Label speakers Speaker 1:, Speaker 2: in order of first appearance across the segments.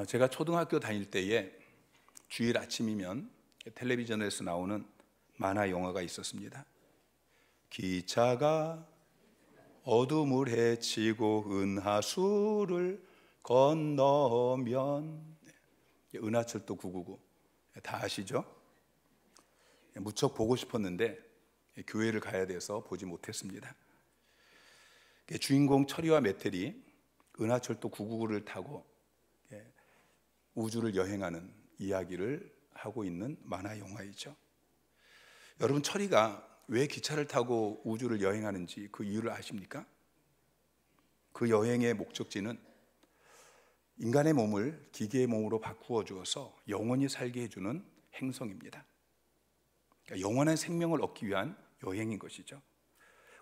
Speaker 1: 제가 초등학교 다닐 때에 주일 아침이면 텔레비전에서 나오는 만화 영화가 있었습니다. 기차가 어둠을 헤치고 은하수를 건너면, 은하철도 999 다 아시죠? 무척 보고 싶었는데 교회를 가야 돼서 보지 못했습니다. 주인공 철이와 메텔이 은하철도 999를 타고 우주를 여행하는 이야기를 하고 있는 만화 영화이죠. 여러분, 철이가 왜 기차를 타고 우주를 여행하는지 그 이유를 아십니까? 그 여행의 목적지는 인간의 몸을 기계의 몸으로 바꾸어 주어서 영원히 살게 해주는 행성입니다. 그러니까 영원한 생명을 얻기 위한 여행인 것이죠.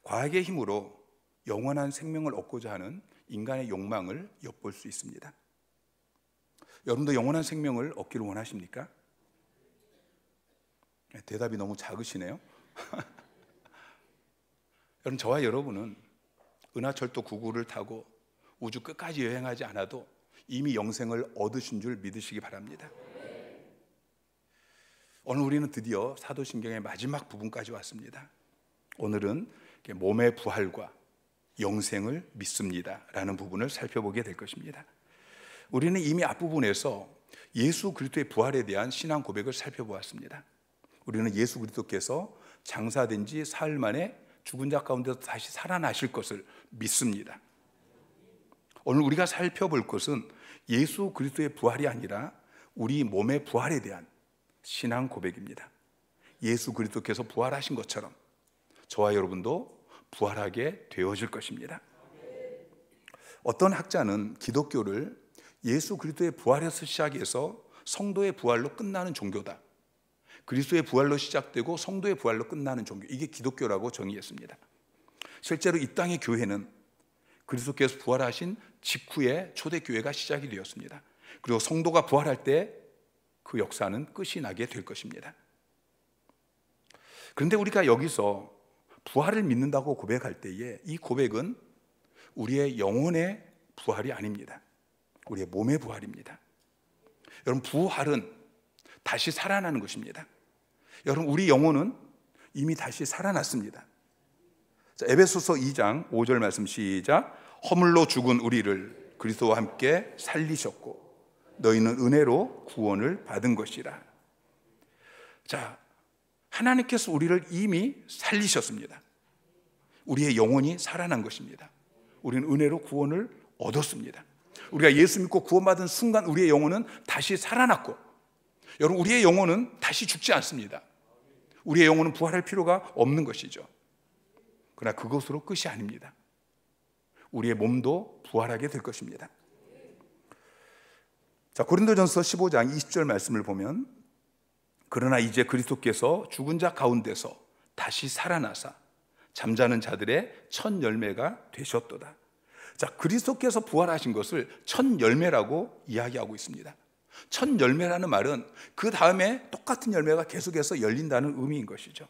Speaker 1: 과학의 힘으로 영원한 생명을 얻고자 하는 인간의 욕망을 엿볼 수 있습니다. 여러분도 영원한 생명을 얻기를 원하십니까? 대답이 너무 작으시네요. 여러분, 저와 여러분은 은하철도 999를 타고 우주 끝까지 여행하지 않아도 이미 영생을 얻으신 줄 믿으시기 바랍니다. 오늘 우리는 드디어 사도신경의 마지막 부분까지 왔습니다. 오늘은 몸의 부활과 영생을 믿습니다 라는 부분을 살펴보게 될 것입니다. 우리는 이미 앞부분에서 예수 그리스도의 부활에 대한 신앙 고백을 살펴보았습니다. 우리는 예수 그리스도께서 장사된 지 사흘 만에 죽은 자 가운데서 다시 살아나실 것을 믿습니다. 오늘 우리가 살펴볼 것은 예수 그리스도의 부활이 아니라 우리 몸의 부활에 대한 신앙 고백입니다. 예수 그리스도께서 부활하신 것처럼 저와 여러분도 부활하게 되어질 것입니다. 어떤 학자는 기독교를 예수 그리스도의 부활에서 시작해서 성도의 부활로 끝나는 종교다, 그리스도의 부활로 시작되고 성도의 부활로 끝나는 종교, 이게 기독교라고 정의했습니다. 실제로 이 땅의 교회는 그리스도께서 부활하신 직후에 초대교회가 시작이 되었습니다. 그리고 성도가 부활할 때 그 역사는 끝이 나게 될 것입니다. 그런데 우리가 여기서 부활을 믿는다고 고백할 때에 이 고백은 우리의 영혼의 부활이 아닙니다. 우리의 몸의 부활입니다. 여러분, 부활은 다시 살아나는 것입니다. 여러분, 우리 영혼은 이미 다시 살아났습니다. 자, 에베소서 2장 5절 말씀 시작. 허물로 죽은 우리를 그리스도와 함께 살리셨고 너희는 은혜로 구원을 받은 것이라. 자, 하나님께서 우리를 이미 살리셨습니다. 우리의 영혼이 살아난 것입니다. 우리는 은혜로 구원을 얻었습니다. 우리가 예수 믿고 구원받은 순간 우리의 영혼은 다시 살아났고, 여러분, 우리의 영혼은 다시 죽지 않습니다. 우리의 영혼은 부활할 필요가 없는 것이죠. 그러나 그것으로 끝이 아닙니다. 우리의 몸도 부활하게 될 것입니다. 자, 고린도전서 15장 20절 말씀을 보면, 그러나 이제 그리스도께서 죽은 자 가운데서 다시 살아나사 잠자는 자들의 첫 열매가 되셨도다. 자, 그리스도께서 부활하신 것을 첫 열매라고 이야기하고 있습니다. 첫 열매라는 말은 그 다음에 똑같은 열매가 계속해서 열린다는 의미인 것이죠.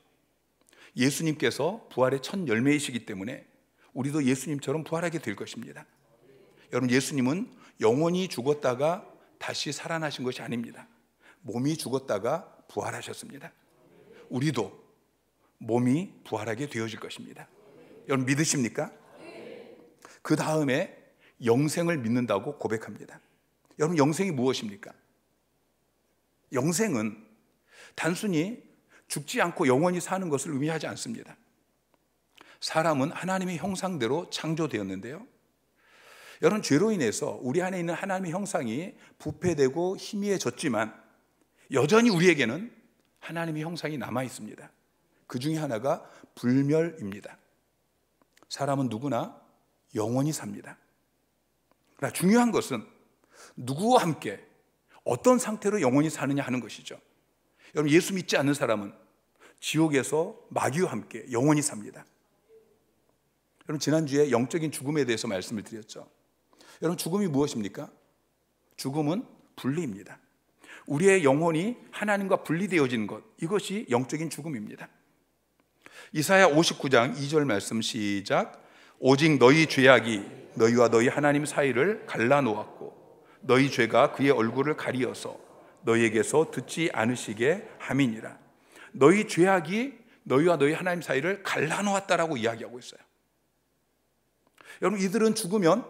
Speaker 1: 예수님께서 부활의 첫 열매이시기 때문에 우리도 예수님처럼 부활하게 될 것입니다. 여러분, 예수님은 영원히 죽었다가 다시 살아나신 것이 아닙니다. 몸이 죽었다가 부활하셨습니다. 우리도 몸이 부활하게 되어질 것입니다. 여러분, 믿으십니까? 그 다음에 영생을 믿는다고 고백합니다. 여러분, 영생이 무엇입니까? 영생은 단순히 죽지 않고 영원히 사는 것을 의미하지 않습니다. 사람은 하나님의 형상대로 창조되었는데요, 여러분, 죄로 인해서 우리 안에 있는 하나님의 형상이 부패되고 희미해졌지만 여전히 우리에게는 하나님의 형상이 남아 있습니다. 그 중에 하나가 불멸입니다. 사람은 누구나 영원히 삽니다. 그러나 중요한 것은 누구와 함께 어떤 상태로 영원히 사느냐 하는 것이죠. 여러분, 예수 믿지 않는 사람은 지옥에서 마귀와 함께 영원히 삽니다. 여러분, 지난주에 영적인 죽음에 대해서 말씀을 드렸죠. 여러분, 죽음이 무엇입니까? 죽음은 분리입니다. 우리의 영혼이 하나님과 분리되어지는 것, 이것이 영적인 죽음입니다. 이사야 59장 2절 말씀 시작. 오직 너희 죄악이 너희와 너희 하나님 사이를 갈라놓았고 너희 죄가 그의 얼굴을 가리어서 너희에게서 듣지 않으시게 함이니라. 너희 죄악이 너희와 너희 하나님 사이를 갈라놓았다라고 이야기하고 있어요. 여러분, 이들은 죽으면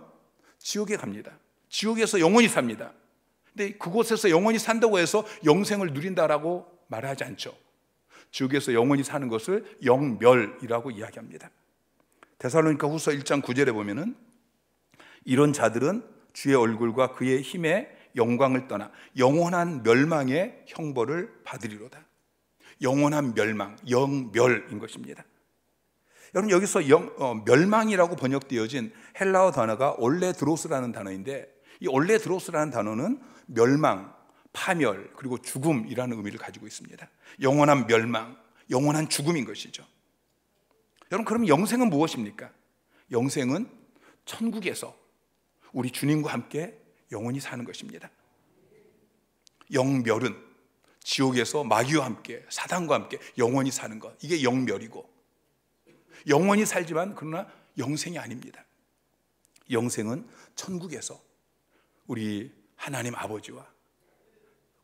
Speaker 1: 지옥에 갑니다. 지옥에서 영원히 삽니다. 근데 그곳에서 영원히 산다고 해서 영생을 누린다라고 말하지 않죠. 지옥에서 영원히 사는 것을 영멸이라고 이야기합니다. 데살로니가 후서 1장 9절에 보면은 이런 자들은 주의 얼굴과 그의 힘의 영광을 떠나 영원한 멸망의 형벌을 받으리로다. 영원한 멸망, 영멸인 것입니다. 여러분, 여기서 멸망이라고 번역되어진 헬라어 단어가 올레드로스라는 단어인데, 이 올레드로스라는 단어는 멸망, 파멸, 그리고 죽음이라는 의미를 가지고 있습니다. 영원한 멸망, 영원한 죽음인 것이죠. 여러분, 그럼 영생은 무엇입니까? 영생은 천국에서 우리 주님과 함께 영원히 사는 것입니다. 영멸은 지옥에서 마귀와 함께, 사단과 함께 영원히 사는 것, 이게 영멸이고, 영원히 살지만 그러나 영생이 아닙니다. 영생은 천국에서 우리 하나님 아버지와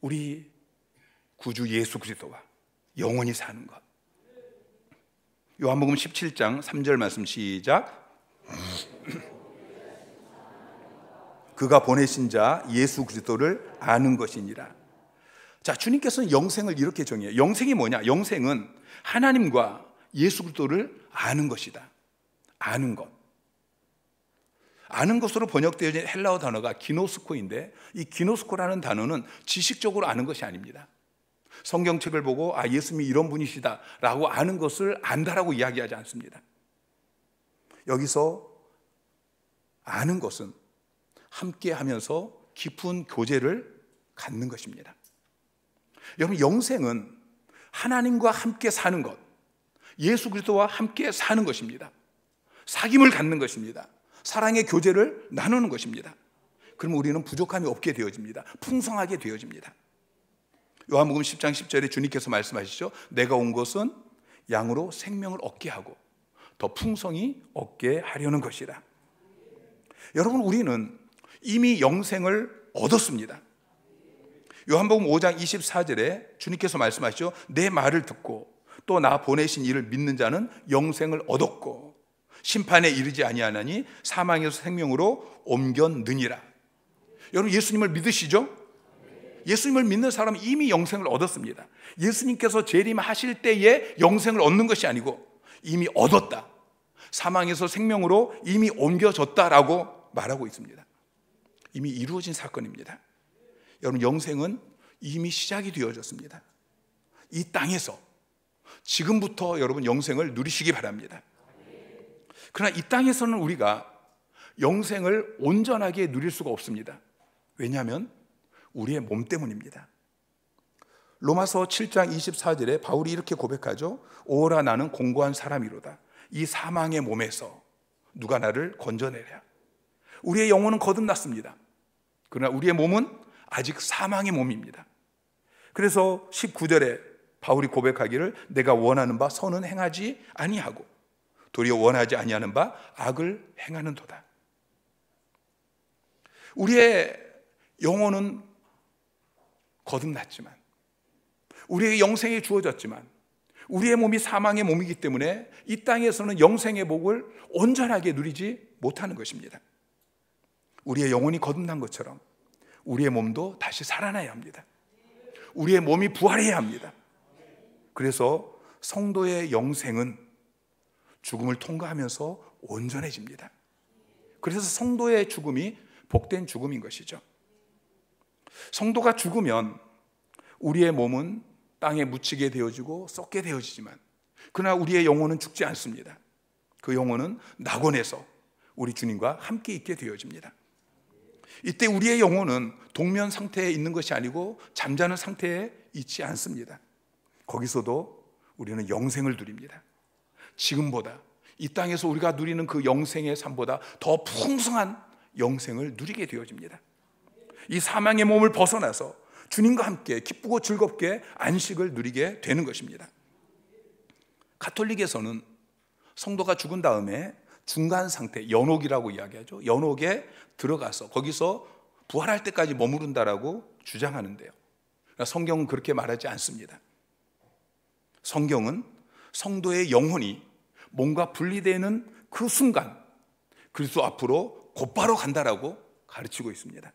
Speaker 1: 우리 구주 예수 그리스도와 영원히 사는 것. 요한복음 17장 3절 말씀 시작. 그가 보내신 자 예수 그리스도를 아는 것이니라. 자, 주님께서는 영생을 이렇게 정의해요. 영생이 뭐냐? 영생은 하나님과 예수 그리스도를 아는 것이다. 아는 것. 아는 것으로 번역되어진 헬라어 단어가 기노스코인데, 이 기노스코라는 단어는 지식적으로 아는 것이 아닙니다. 성경책을 보고 예수님이 이런 분이시다 라고 아는 것을 안다라고 이야기하지 않습니다. 여기서 아는 것은 함께 하면서 깊은 교제를 갖는 것입니다. 여러분, 영생은 하나님과 함께 사는 것, 예수 그리스도와 함께 사는 것입니다. 사귐을 갖는 것입니다. 사랑의 교제를 나누는 것입니다. 그럼 우리는 부족함이 없게 되어집니다. 풍성하게 되어집니다. 요한복음 10장 10절에 주님께서 말씀하시죠. 내가 온 것은 양으로 생명을 얻게 하고 더 풍성히 얻게 하려는 것이라. 여러분, 우리는 이미 영생을 얻었습니다. 요한복음 5장 24절에 주님께서 말씀하시죠. 내 말을 듣고 또 나 보내신 이를 믿는 자는 영생을 얻었고 심판에 이르지 아니하나니 사망에서 생명으로 옮겼느니라. 여러분, 예수님을 믿으시죠? 예수님을 믿는 사람은 이미 영생을 얻었습니다. 예수님께서 재림하실 때에 영생을 얻는 것이 아니고 이미 얻었다. 사망에서 생명으로 이미 옮겨졌다라고 말하고 있습니다. 이미 이루어진 사건입니다. 여러분, 영생은 이미 시작이 되어졌습니다. 이 땅에서 지금부터 여러분 영생을 누리시기 바랍니다. 그러나 이 땅에서는 우리가 영생을 온전하게 누릴 수가 없습니다. 왜냐하면 우리의 몸 때문입니다. 로마서 7장 24절에 바울이 이렇게 고백하죠. 오라 나는 공고한 사람이로다. 이 사망의 몸에서 누가 나를 건져내랴. 우리의 영혼은 거듭났습니다. 그러나 우리의 몸은 아직 사망의 몸입니다. 그래서 19절에 바울이 고백하기를 내가 원하는 바 선은 행하지 아니하고 도리어 원하지 아니하는 바 악을 행하는도다. 우리의 영혼은 거듭났지만, 우리의 영생이 주어졌지만 우리의 몸이 사망의 몸이기 때문에 이 땅에서는 영생의 복을 온전하게 누리지 못하는 것입니다. 우리의 영혼이 거듭난 것처럼 우리의 몸도 다시 살아나야 합니다. 우리의 몸이 부활해야 합니다. 그래서 성도의 영생은 죽음을 통과하면서 온전해집니다. 그래서 성도의 죽음이 복된 죽음인 것이죠. 성도가 죽으면 우리의 몸은 땅에 묻히게 되어지고 썩게 되어지지만, 그러나 우리의 영혼은 죽지 않습니다. 그 영혼은 낙원에서 우리 주님과 함께 있게 되어집니다. 이때 우리의 영혼은 동면 상태에 있는 것이 아니고 잠자는 상태에 있지 않습니다. 거기서도 우리는 영생을 누립니다. 지금보다 이 땅에서 우리가 누리는 그 영생의 삶보다 더 풍성한 영생을 누리게 되어집니다. 이 사망의 몸을 벗어나서 주님과 함께 기쁘고 즐겁게 안식을 누리게 되는 것입니다. 가톨릭에서는 성도가 죽은 다음에 중간 상태, 연옥이라고 이야기하죠. 연옥에 들어가서 거기서 부활할 때까지 머무른다라고 주장하는데요. 그러나 성경은 그렇게 말하지 않습니다. 성경은 성도의 영혼이 몸과 분리되는 그 순간 그리스도 앞으로 곧바로 간다라고 가르치고 있습니다.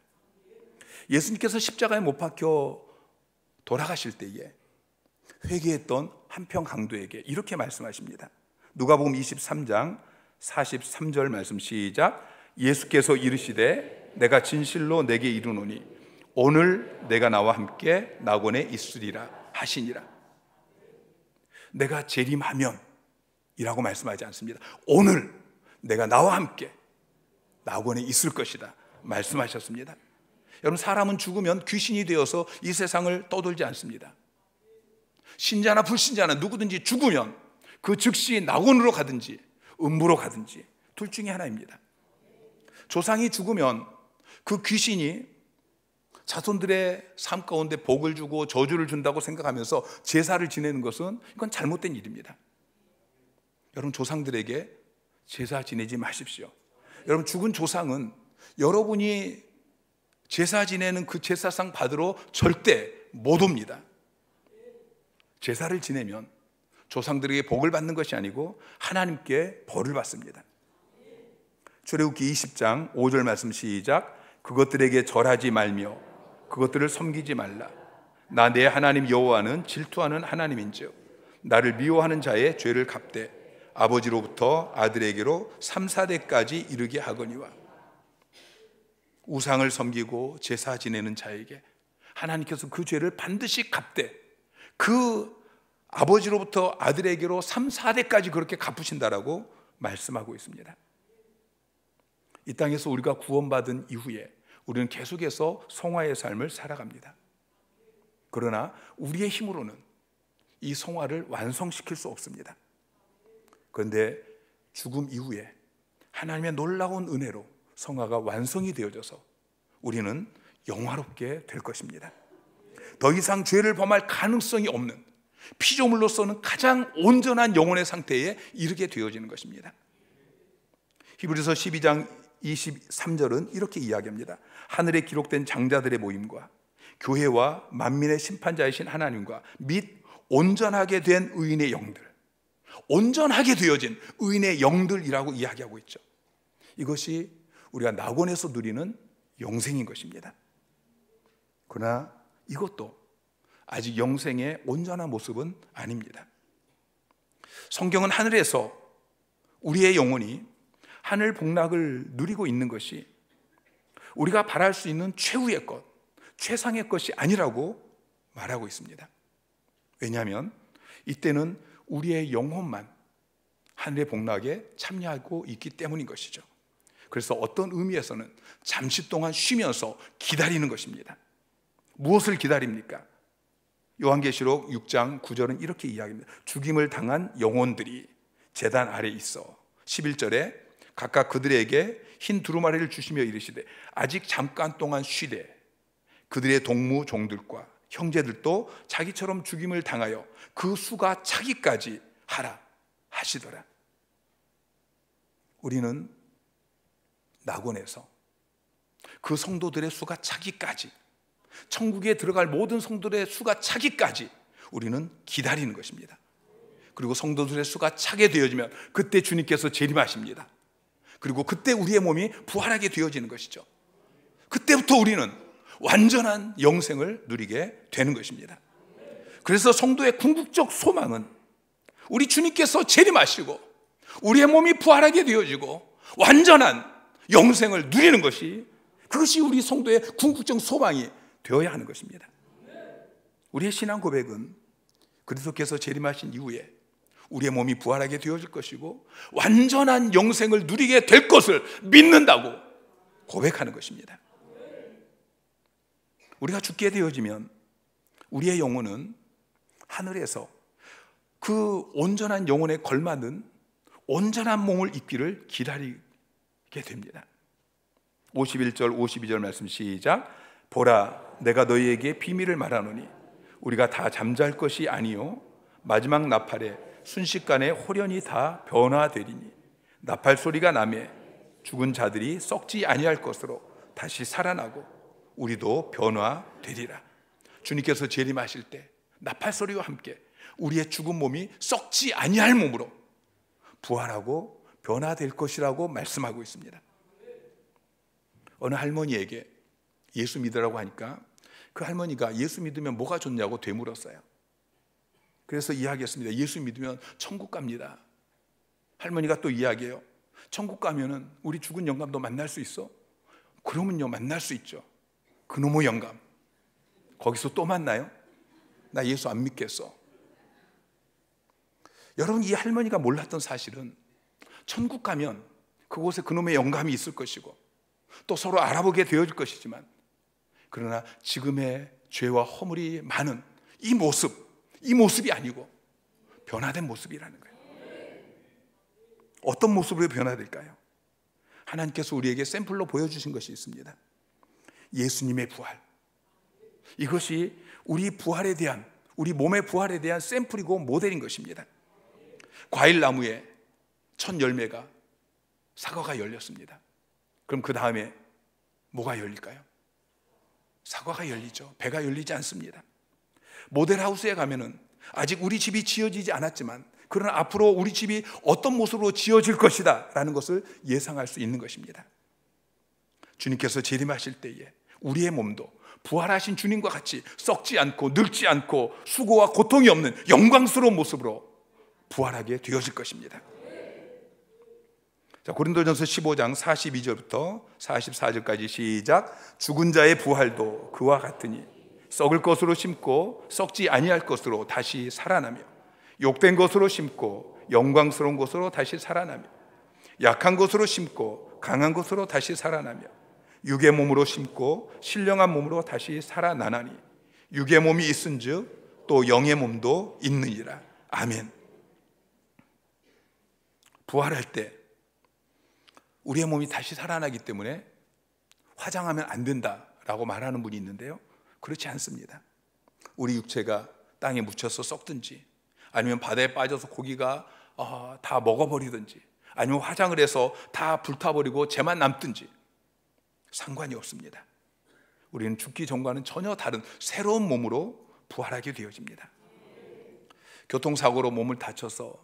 Speaker 1: 예수님께서 십자가에 못 박혀 돌아가실 때에 회개했던 한평 강도에게 이렇게 말씀하십니다. 누가복음 23장 43절 말씀 시작. 예수께서 이르시되 내가 진실로 내게 이르노니 오늘 내가 나와 함께 낙원에 있으리라 하시니라. 내가 재림하면 이라고 말씀하지 않습니다. 오늘 내가 나와 함께 낙원에 있을 것이다 말씀하셨습니다. 여러분, 사람은 죽으면 귀신이 되어서 이 세상을 떠돌지 않습니다. 신자나 불신자나 누구든지 죽으면 그 즉시 낙원으로 가든지 음부로 가든지 둘 중에 하나입니다. 조상이 죽으면 그 귀신이 자손들의 삶 가운데 복을 주고 저주를 준다고 생각하면서 제사를 지내는 것은 이건 잘못된 일입니다. 여러분, 조상들에게 제사 지내지 마십시오. 여러분, 죽은 조상은 여러분이 제사 지내는 그 제사상 받으러 절대 못 옵니다. 제사를 지내면 조상들에게 복을 받는 것이 아니고 하나님께 벌을 받습니다. 출애굽기 20장 5절 말씀 시작. 그것들에게 절하지 말며 그것들을 섬기지 말라. 나 내 하나님 여호와는 질투하는 하나님인즉 나를 미워하는 자의 죄를 갚되 아버지로부터 아들에게로 3, 4대까지 이르게 하거니와. 우상을 섬기고 제사 지내는 자에게 하나님께서 그 죄를 반드시 갚되 그 아버지로부터 아들에게로 3, 4대까지 그렇게 갚으신다라고 말씀하고 있습니다. 이 땅에서 우리가 구원받은 이후에 우리는 계속해서 성화의 삶을 살아갑니다. 그러나 우리의 힘으로는 이 성화를 완성시킬 수 없습니다. 그런데 죽음 이후에 하나님의 놀라운 은혜로 성화가 완성이 되어져서 우리는 영화롭게 될 것입니다. 더 이상 죄를 범할 가능성이 없는 피조물로서는 가장 온전한 영혼의 상태에 이르게 되어지는 것입니다. 히브리서 12장 23절은 이렇게 이야기합니다. 하늘에 기록된 장자들의 모임과 교회와 만민의 심판자이신 하나님과 및 온전하게 된 의인의 영들, 온전하게 되어진 의인의 영들이라고 이야기하고 있죠. 이것이 우리가 낙원에서 누리는 영생인 것입니다. 그러나 이것도 아직 영생의 온전한 모습은 아닙니다. 성경은 하늘에서 우리의 영혼이 하늘 복락을 누리고 있는 것이 우리가 바랄 수 있는 최후의 것, 최상의 것이 아니라고 말하고 있습니다. 왜냐하면 이때는 우리의 영혼만 하늘의 복락에 참여하고 있기 때문인 것이죠. 그래서 어떤 의미에서는 잠시 동안 쉬면서 기다리는 것입니다. 무엇을 기다립니까? 요한계시록 6장 9절은 이렇게 이야기합니다. 죽임을 당한 영혼들이 제단 아래 있어 11절에 각각 그들에게 흰 두루마리를 주시며 이르시되 아직 잠깐 동안 쉬되 그들의 동무 종들과 형제들도 자기처럼 죽임을 당하여 그 수가 차기까지 하라 하시더라. 우리는 낙원에서 그 성도들의 수가 차기까지, 천국에 들어갈 모든 성도들의 수가 차기까지 우리는 기다리는 것입니다. 그리고 성도들의 수가 차게 되어지면 그때 주님께서 재림하십니다. 그리고 그때 우리의 몸이 부활하게 되어지는 것이죠. 그때부터 우리는 완전한 영생을 누리게 되는 것입니다. 그래서 성도의 궁극적 소망은 우리 주님께서 재림하시고 우리의 몸이 부활하게 되어지고 완전한 영생을 누리는 것이, 그것이 우리 성도의 궁극적 소망이 되어야 하는 것입니다. 우리의 신앙 고백은 그리스도께서 재림하신 이후에 우리의 몸이 부활하게 되어질 것이고 완전한 영생을 누리게 될 것을 믿는다고 고백하는 것입니다. 우리가 죽게 되어지면 우리의 영혼은 하늘에서 그 온전한 영혼에 걸맞는 온전한 몸을 입기를 기다리게 됩니다. 51절 52절 말씀 시작. 보라, 내가 너희에게 비밀을 말하노니 우리가 다 잠잘 것이 아니요 마지막 나팔에 순식간에 홀연히 다 변화되리니 나팔 소리가 나매 죽은 자들이 썩지 아니할 것으로 다시 살아나고 우리도 변화되리라. 주님께서 재림하실 때 나팔소리와 함께 우리의 죽은 몸이 썩지 아니할 몸으로 부활하고 변화될 것이라고 말씀하고 있습니다. 어느 할머니에게 예수 믿으라고 하니까 그 할머니가 예수 믿으면 뭐가 좋냐고 되물었어요. 그래서 이야기했습니다. 예수 믿으면 천국 갑니다. 할머니가 또 이야기해요. 천국 가면은 우리 죽은 영감도 만날 수 있어? 그러면요, 만날 수 있죠. 그놈의 영감 거기서 또 만나요? 나 예수 안 믿겠어. 여러분, 이 할머니가 몰랐던 사실은 천국 가면 그곳에 그놈의 영감이 있을 것이고 또 서로 알아보게 되어질 것이지만, 그러나 지금의 죄와 허물이 많은 이 모습이 아니고 변화된 모습이라는 거예요. 어떤 모습으로 변화될까요? 하나님께서 우리에게 샘플로 보여주신 것이 있습니다. 예수님의 부활. 이것이 우리 부활에 대한, 우리 몸의 부활에 대한 샘플이고 모델인 것입니다. 과일나무에 첫 열매가 사과가 열렸습니다. 그럼 그 다음에 뭐가 열릴까요? 사과가 열리죠. 배가 열리지 않습니다. 모델하우스에 가면은 아직 우리 집이 지어지지 않았지만, 그러나 앞으로 우리 집이 어떤 모습으로 지어질 것이다 라는 것을 예상할 수 있는 것입니다. 주님께서 재림하실 때에 우리의 몸도 부활하신 주님과 같이 썩지 않고 늙지 않고 수고와 고통이 없는 영광스러운 모습으로 부활하게 되어질 것입니다. 자, 고린도전서 15장 42절부터 44절까지 시작. 죽은 자의 부활도 그와 같으니 썩을 것으로 심고 썩지 아니할 것으로 다시 살아나며, 욕된 것으로 심고 영광스러운 것으로 다시 살아나며, 약한 것으로 심고 강한 것으로 다시 살아나며, 육의 몸으로 심고 신령한 몸으로 다시 살아나나니 육의 몸이 있은즉 또 영의 몸도 있느니라. 아멘. 부활할 때 우리의 몸이 다시 살아나기 때문에 화장하면 안 된다라고 말하는 분이 있는데요, 그렇지 않습니다. 우리 육체가 땅에 묻혀서 썩든지, 아니면 바다에 빠져서 고기가 다 먹어버리든지, 아니면 화장을 해서 다 불타버리고 재만 남든지 상관이 없습니다. 우리는 죽기 전과는 전혀 다른 새로운 몸으로 부활하게 되어집니다. 교통사고로 몸을 다쳐서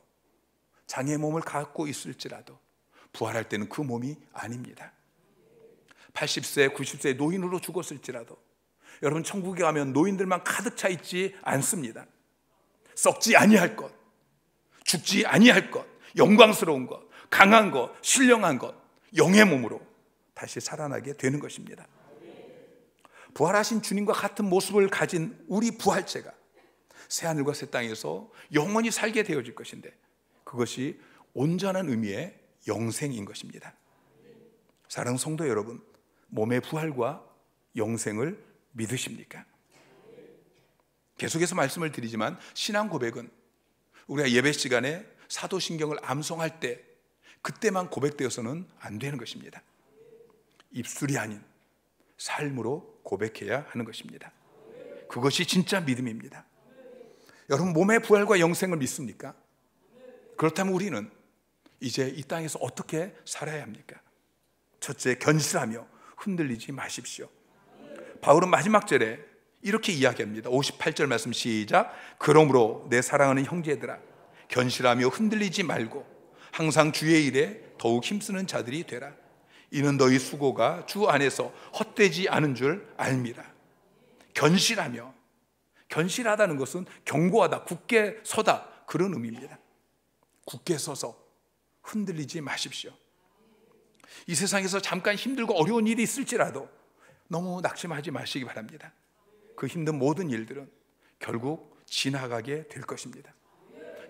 Speaker 1: 장애의 몸을 갖고 있을지라도 부활할 때는 그 몸이 아닙니다. 80세, 90세 노인으로 죽었을지라도 여러분, 천국에 가면 노인들만 가득 차 있지 않습니다. 썩지 아니할 것, 죽지 아니할 것, 영광스러운 것, 강한 것, 신령한 것, 영의 몸으로 다시 살아나게 되는 것입니다. 부활하신 주님과 같은 모습을 가진 우리 부활체가 새하늘과 새 땅에서 영원히 살게 되어질 것인데, 그것이 온전한 의미의 영생인 것입니다. 사랑하는 성도 여러분, 몸의 부활과 영생을 믿으십니까? 계속해서 말씀을 드리지만 신앙 고백은 우리가 예배 시간에 사도신경을 암송할 때 그때만 고백되어서는 안 되는 것입니다. 입술이 아닌 삶으로 고백해야 하는 것입니다. 그것이 진짜 믿음입니다. 여러분, 몸의 부활과 영생을 믿습니까? 그렇다면 우리는 이제 이 땅에서 어떻게 살아야 합니까? 첫째, 견실하며 흔들리지 마십시오. 바울은 마지막 절에 이렇게 이야기합니다. 58절 말씀 시작. 그러므로 내 사랑하는 형제들아, 견실하며 흔들리지 말고 항상 주의 일에 더욱 힘쓰는 자들이 되라. 이는 너희 수고가 주 안에서 헛되지 않은 줄 알미라. 견실하며, 견실하다는 것은 견고하다, 굳게 서다, 그런 의미입니다. 굳게 서서 흔들리지 마십시오. 이 세상에서 잠깐 힘들고 어려운 일이 있을지라도 너무 낙심하지 마시기 바랍니다. 그 힘든 모든 일들은 결국 지나가게 될 것입니다.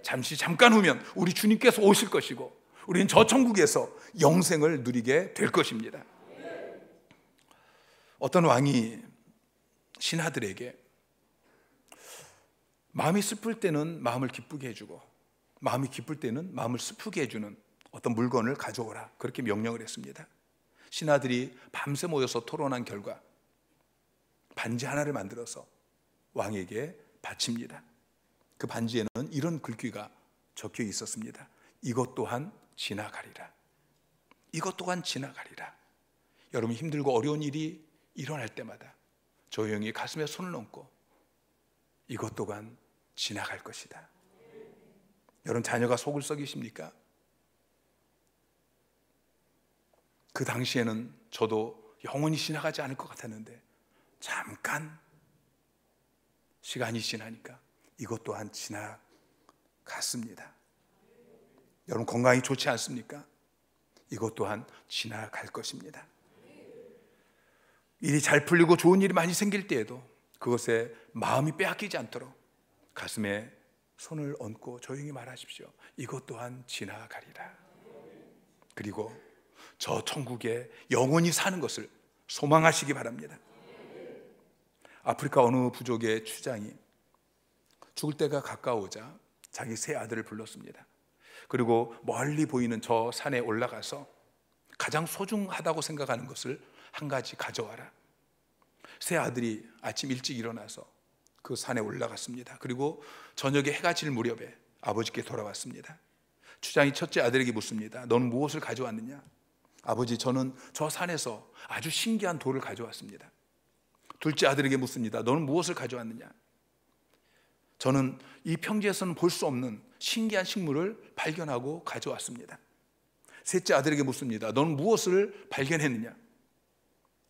Speaker 1: 잠깐 후면 우리 주님께서 오실 것이고 우리는 저 천국에서 영생을 누리게 될 것입니다. 어떤 왕이 신하들에게 마음이 슬플 때는 마음을 기쁘게 해주고 마음이 기쁠 때는 마음을 슬프게 해주는 어떤 물건을 가져오라, 그렇게 명령을 했습니다. 신하들이 밤새 모여서 토론한 결과 반지 하나를 만들어서 왕에게 바칩니다. 그 반지에는 이런 글귀가 적혀 있었습니다. 이것 또한 지나가리라. 이것 또한 지나가리라. 여러분, 힘들고 어려운 일이 일어날 때마다 조용히 가슴에 손을 얹고 이것 또한 지나갈 것이다. 여러분, 자녀가 속을 썩이십니까? 그 당시에는 저도 영원히 지나가지 않을 것 같았는데 잠깐 시간이 지나니까 이것 또한 지나갔습니다. 여러분, 건강이 좋지 않습니까? 이것 또한 지나갈 것입니다. 일이 잘 풀리고 좋은 일이 많이 생길 때에도 그것에 마음이 빼앗기지 않도록 가슴에 손을 얹고 조용히 말하십시오. 이것 또한 지나가리라. 그리고 저 천국에 영원히 사는 것을 소망하시기 바랍니다. 아프리카 어느 부족의 추장이 죽을 때가 가까우자 자기 세 아들을 불렀습니다. 그리고 멀리 보이는 저 산에 올라가서 가장 소중하다고 생각하는 것을 한 가지 가져와라. 세 아들이 아침 일찍 일어나서 그 산에 올라갔습니다. 그리고 저녁에 해가 질 무렵에 아버지께 돌아왔습니다. 추장이 첫째 아들에게 묻습니다. 너는 무엇을 가져왔느냐? 아버지, 저는 저 산에서 아주 신기한 돌을 가져왔습니다. 둘째 아들에게 묻습니다. 너는 무엇을 가져왔느냐? 저는 이 평지에서는 볼 수 없는 신기한 식물을 발견하고 가져왔습니다. 셋째 아들에게 묻습니다. 너는 무엇을 발견했느냐?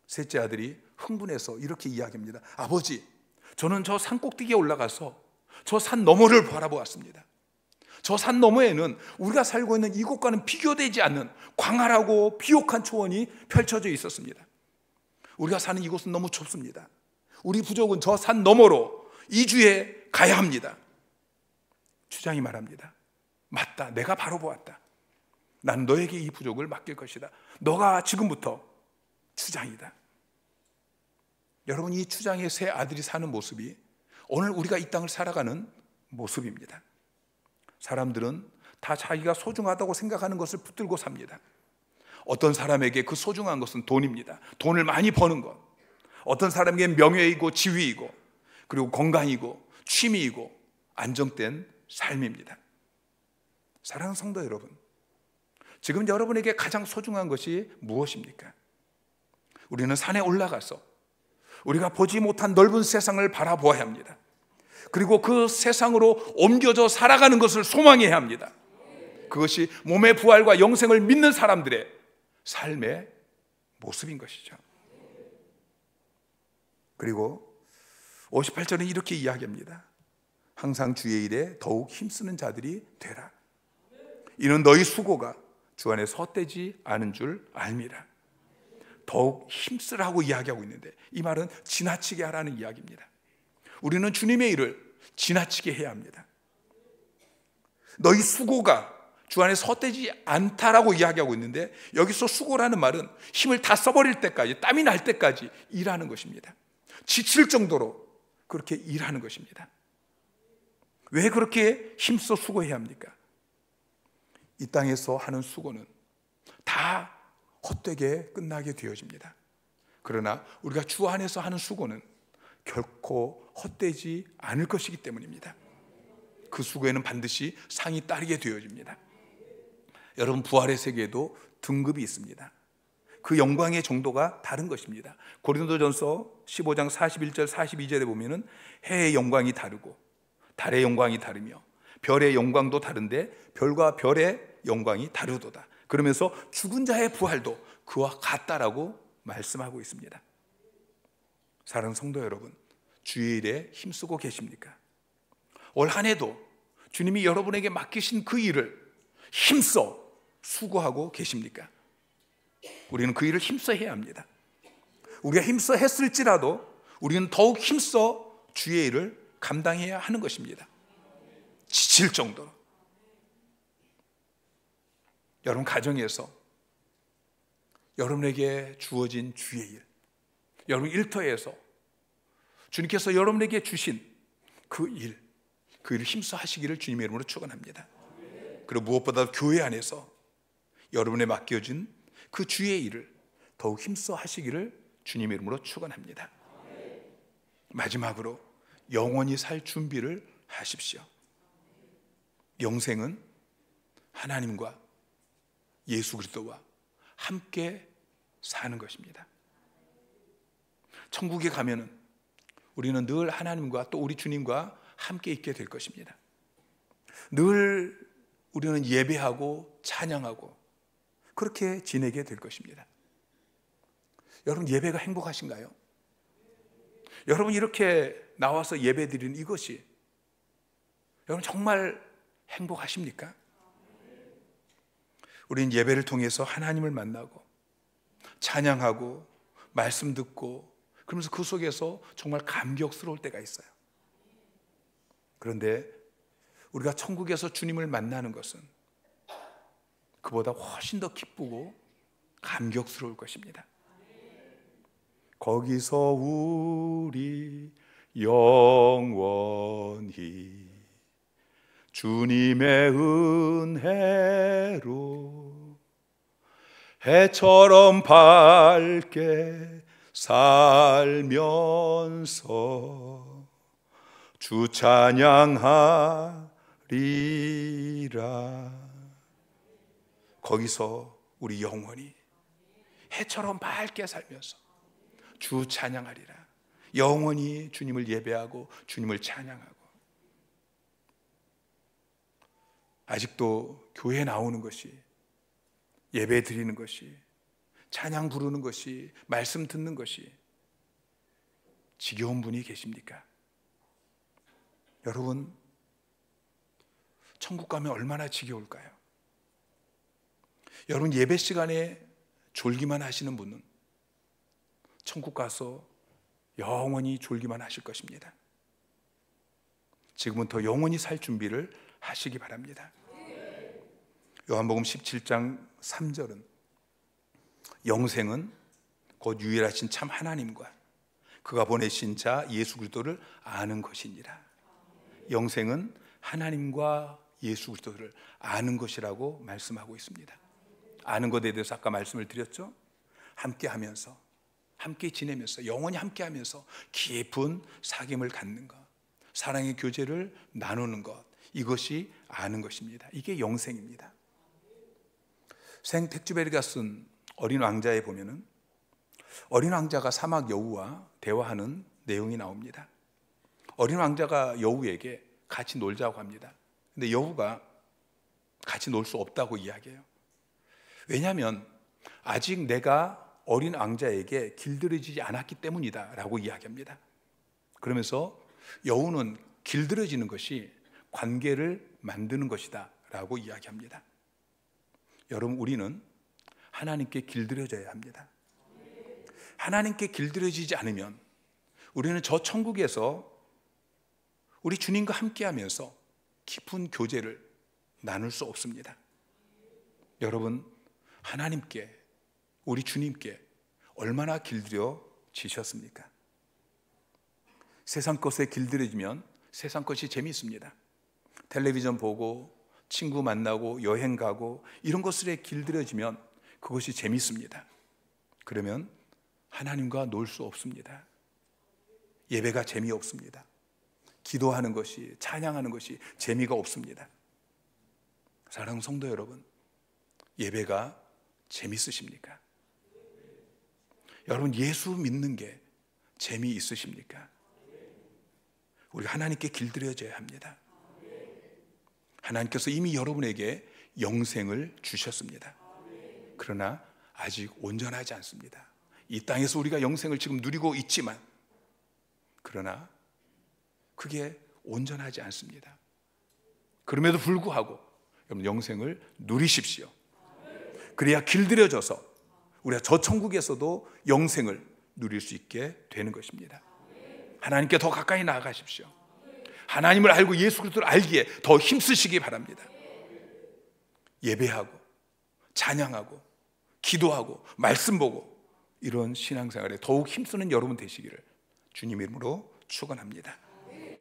Speaker 1: 셋째 아들이 흥분해서 이렇게 이야기합니다. 아버지, 저는 저 산 꼭대기에 올라가서 저 산 너머를 바라보았습니다. 저 산 너머에는 우리가 살고 있는 이곳과는 비교되지 않는 광활하고 비옥한 초원이 펼쳐져 있었습니다. 우리가 사는 이곳은 너무 좁습니다. 우리 부족은 저 산 너머로 이주해 가야 합니다. 추장이 말합니다. 맞다, 내가 바로 보았다. 난 너에게 이 부족을 맡길 것이다. 너가 지금부터 추장이다. 여러분, 이 추장의 세 아들이 사는 모습이 오늘 우리가 이 땅을 살아가는 모습입니다. 사람들은 다 자기가 소중하다고 생각하는 것을 붙들고 삽니다. 어떤 사람에게 그 소중한 것은 돈입니다. 돈을 많이 버는 것. 어떤 사람에게 명예이고 지위이고 그리고 건강이고 취미이고 안정된 삶입니다. 사랑하는 성도 여러분, 지금 여러분에게 가장 소중한 것이 무엇입니까? 우리는 산에 올라가서 우리가 보지 못한 넓은 세상을 바라보아야 합니다. 그리고 그 세상으로 옮겨져 살아가는 것을 소망해야 합니다. 그것이 몸의 부활과 영생을 믿는 사람들의 삶의 모습인 것이죠. 그리고 58절은 이렇게 이야기합니다. 항상 주의 일에 더욱 힘쓰는 자들이 되라. 이는 너희 수고가 주 안에서 헛되지 않은 줄 알미라. 더욱 힘쓰라고 이야기하고 있는데 이 말은 지나치게 하라는 이야기입니다. 우리는 주님의 일을 지나치게 해야 합니다. 너희 수고가 주 안에서 헛되지 않다라고 이야기하고 있는데 여기서 수고라는 말은 힘을 다 써버릴 때까지, 땀이 날 때까지 일하는 것입니다. 지칠 정도로 그렇게 일하는 것입니다. 왜 그렇게 힘써 수고해야 합니까? 이 땅에서 하는 수고는 다 헛되게 끝나게 되어집니다. 그러나 우리가 주 안에서 하는 수고는 결코 헛되지 않을 것이기 때문입니다. 그 수고에는 반드시 상이 따르게 되어집니다. 여러분, 부활의 세계에도 등급이 있습니다. 그 영광의 정도가 다른 것입니다. 고린도전서 15장 41절 42절에 보면은 해의 영광이 다르고 달의 영광이 다르며 별의 영광도 다른데 별과 별의 영광이 다르도다. 그러면서 죽은 자의 부활도 그와 같다라고 말씀하고 있습니다. 사랑하는 성도 여러분, 주의 일에 힘쓰고 계십니까? 올 한 해도 주님이 여러분에게 맡기신 그 일을 힘써 수고하고 계십니까? 우리는 그 일을 힘써 해야 합니다. 우리가 힘써 했을지라도 우리는 더욱 힘써 주의 일을 감당해야 하는 것입니다. 지칠 정도로. 여러분, 가정에서 여러분에게 주어진 주의 일, 여러분 일터에서 주님께서 여러분에게 주신 그 일을 힘써 하시기를 주님의 이름으로 축원합니다. 그리고 무엇보다 교회 안에서 여러분에 맡겨진 그 주의 일을 더욱 힘써 하시기를 주님의 이름으로 축원합니다. 마지막으로 영원히 살 준비를 하십시오. 영생은 하나님과 예수 그리스도와 함께 사는 것입니다. 천국에 가면은 우리는 늘 하나님과 또 우리 주님과 함께 있게 될 것입니다. 늘 우리는 예배하고 찬양하고 그렇게 지내게 될 것입니다. 여러분, 예배가 행복하신가요? 여러분, 이렇게 나와서 예배 드리는 이것이 여러분 정말 행복하십니까? 우리는 예배를 통해서 하나님을 만나고 찬양하고 말씀 듣고 그러면서 그 속에서 정말 감격스러울 때가 있어요. 그런데 우리가 천국에서 주님을 만나는 것은 그보다 훨씬 더 기쁘고 감격스러울 것입니다. 거기서 우리 영원히 주님의 은혜로 해처럼 밝게 살면서 주 찬양하리라. 거기서 우리 영원히 해처럼 밝게 살면서 주 찬양하리라. 영원히 주님을 예배하고 주님을 찬양하고. 아직도 교회에 나오는 것이, 예배 드리는 것이, 찬양 부르는 것이, 말씀 듣는 것이 지겨운 분이 계십니까? 여러분, 천국 가면 얼마나 지겨울까요? 여러분, 예배 시간에 졸기만 하시는 분은 천국 가서 영원히 졸기만 하실 것입니다. 지금은 더 영원히 살 준비를 하시기 바랍니다. 요한복음 17장 3절은 영생은 곧 유일하신 참 하나님과 그가 보내신 자 예수 그리스도를 아는 것이니라. 영생은 하나님과 예수 그리스도를 아는 것이라고 말씀하고 있습니다. 아는 것에 대해서 아까 말씀을 드렸죠. 함께 하면서, 함께 지내면서, 영원히 함께 하면서 깊은 사귐을 갖는 것, 사랑의 교제를 나누는 것, 이것이 아는 것입니다. 이게 영생입니다. 생 텍쥐베리가 쓴 어린 왕자에 보면은 어린 왕자가 사막 여우와 대화하는 내용이 나옵니다. 어린 왕자가 여우에게 같이 놀자고 합니다. 근데 여우가 같이 놀 수 없다고 이야기해요. 왜냐하면 아직 내가 어린 왕자에게 길들여지지 않았기 때문이다 라고 이야기합니다. 그러면서 여우는 길들여지는 것이 관계를 만드는 것이다 라고 이야기합니다. 여러분, 우리는 하나님께 길들여져야 합니다. 하나님께 길들여지지 않으면 우리는 저 천국에서 우리 주님과 함께하면서 깊은 교제를 나눌 수 없습니다. 여러분, 하나님께, 우리 주님께 얼마나 길들여지셨습니까? 세상 것에 길들여지면 세상 것이 재미있습니다. 텔레비전 보고 친구 만나고 여행 가고 이런 것들에 길들여지면 그것이 재미있습니다. 그러면 하나님과 놀 수 없습니다. 예배가 재미없습니다. 기도하는 것이, 찬양하는 것이 재미가 없습니다. 사랑하는 성도 여러분, 예배가 재미있으십니까? 여러분, 예수 믿는 게 재미있으십니까? 우리 하나님께 길들여져야 합니다. 하나님께서 이미 여러분에게 영생을 주셨습니다. 그러나 아직 온전하지 않습니다. 이 땅에서 우리가 영생을 지금 누리고 있지만, 그러나 그게 온전하지 않습니다. 그럼에도 불구하고 여러분, 영생을 누리십시오. 그래야 길들여져서 우리가 저 천국에서도 영생을 누릴 수 있게 되는 것입니다. 하나님께 더 가까이 나아가십시오. 하나님을 알고 예수 그리스도를 알기에 더 힘쓰시기 바랍니다. 예배하고 찬양하고 기도하고 말씀 보고 이런 신앙생활에 더욱 힘쓰는 여러분 되시기를 주님 이름으로 축원합니다.